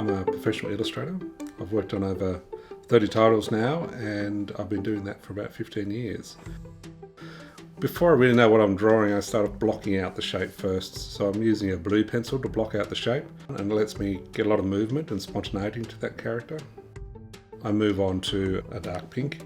I'm a professional illustrator. I've worked on over 30 titles now, and I've been doing that for about 15 years. Before I really know what I'm drawing, I started blocking out the shape first. So I'm using a blue pencil to block out the shape, and it lets me get a lot of movement and spontaneity into that character. I move on to a dark pink,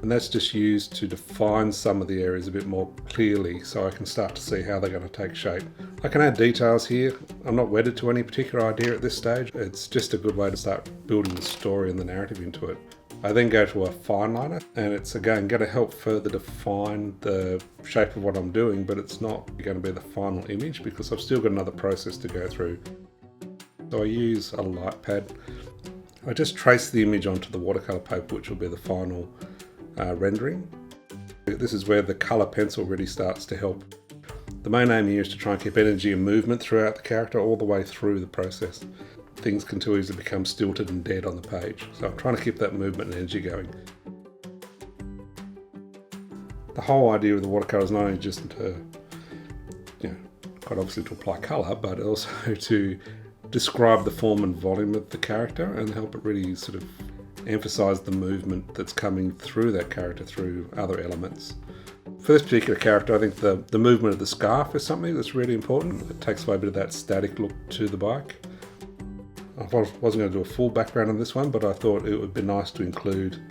and that's just used to define some of the areas a bit more clearly so I can start to see how they're going to take shape. I can add details here. I'm not wedded to any particular idea at this stage. It's just a good way to start building the story and the narrative into it. I then go to a fine liner, and it's again going to help further define the shape of what I'm doing, but it's not going to be the final image because I've still got another process to go through. So I use a light pad. I just trace the image onto the watercolor paper, which will be the final rendering. This is where the color pencil really starts to help. The main aim here is to try and keep energy and movement throughout the character all the way through the process. Things can too easily become stilted and dead on the page, so I'm trying to keep that movement and energy going. The whole idea of the watercolor is not only just to, quite obviously to apply colour, but also to describe the form and volume of the character and help it really sort of emphasise the movement that's coming through that character through other elements. For this particular character, I think the movement of the scarf is something that's really important. It takes away a bit of that static look to the bike. I wasn't going to do a full background on this one, but I thought it would be nice to include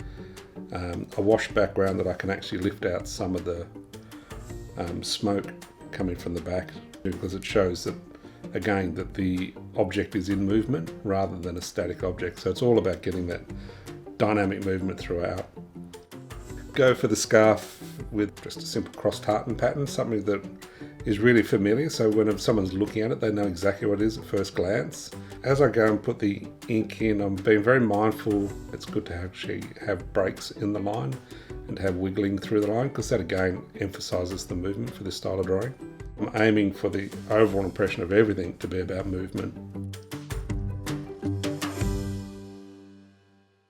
a wash background that I can actually lift out some of the smoke coming from the back, because it shows that, again, that the object is in movement rather than a static object. So it's all about getting that dynamic movement throughout. Go for the scarf with just a simple cross tartan pattern, something that is really familiar, so when someone's looking at it, they know exactly what it is at first glance. As I go and put the ink in, I'm being very mindful. It's good to actually have breaks in the line and have wiggling through the line, because that again emphasises the movement for this style of drawing. I'm aiming for the overall impression of everything to be about movement.